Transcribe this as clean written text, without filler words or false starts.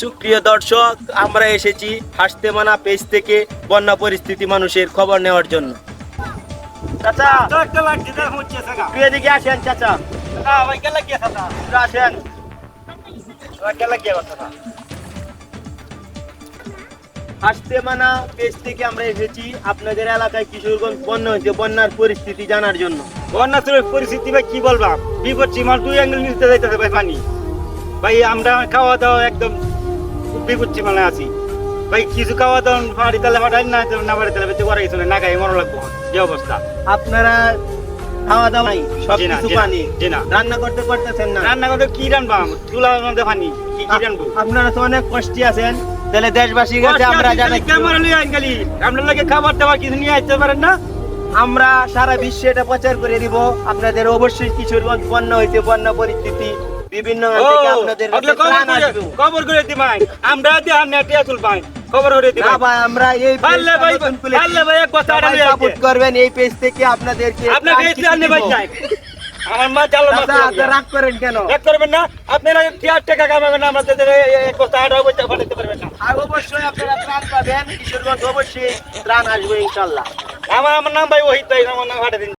সুপ্রিয় দর্শক, আমরা এসেছি হাসতে মানা পেজ থেকে বন্যা পরিস্থিতি মানুষের খবর নেওয়ার জন্য। চাচা প্রিয় দিকে আসেন, চাচা আসেন। হাসতে মানা পেজ থেকে আমরা এসেছি আপনাদের এলাকায় কিশোরগঞ্জ বন্যা হয়েছে, বন্যার পরিস্থিতি জানার জন্য। বন্যার পরিস্থিতি ভাই কি বলবা, বিপদ সীমার 2 অ্যাঙ্গেল নিতে যাইতেছে ভাই পানি। ভাই আমরা খাওয়া দাওয়া একদম বিপদ সীমায় আছি ভাই। কিছু খাওয়া দাওয়া বাড়ি তালে ফাটাই না বাড়ি তালে বেঁচে করা কিছু না গায়ে মনে লাগবো যে অবস্থা। আপনারা খাওয়া দাওয়া নাই, সব জি না, কিছু জি না, পানি, জি না। রান্না করতে পারতেছেন না। রান্না করতে কি রান্না, চুলার মধ্যে পানি, কি রান্নবো? আপনারা তো অনেক কষ্টে আছেন, তাহলে দেশবাসীর কাছে আমরা জানাচ্ছি ক্যামেরা নিয়ে আইন খালি আপনার লাগে খাবার দাবার কিছু নিয়ে আসতে পারেন না। আমরা সারা বিশ্বে এটা প্রচার করে দিব। আপনাদের অবশ্যই কিশোরগঞ্জ বন্যা হয়েছে, বন্যা পরিস্থিতি বিভিন্ন ও, থেকে আপনাদের কাছে আপনি ত্রাণ আসবে। খবর করে দিবাই, আমরা দিয়ে নেটে আসল পাই খবর করে না দিবাই। ভাই, আমরা এই পারলে ভাই, পারলে ভাই এক কথা আড়ালে সাপোর্ট করবেন এই পেজ থেকে আপনাদেরকে আপনাকে ত্রাণ এই কিছু আনতে ভাই দিব। চাই। আমার মা চালো মাছ চাচা, আপনি রাগ করেন কেন? এক করবেন না, আপনারা 4 টাকা কামাবেন না, আমাদের এক কথা আড়াই বইটা ফাটাতে পারবেন না। আর অবশ্যই আপনারা ত্রাণ পাবেন, কিশোরগঞ্জ অবশ্যই ত্রাণ আসবে ইনশাল্লাহ। আমার নাম ভাই ওহিত ভাই, আমার নাম ফাটা দিন।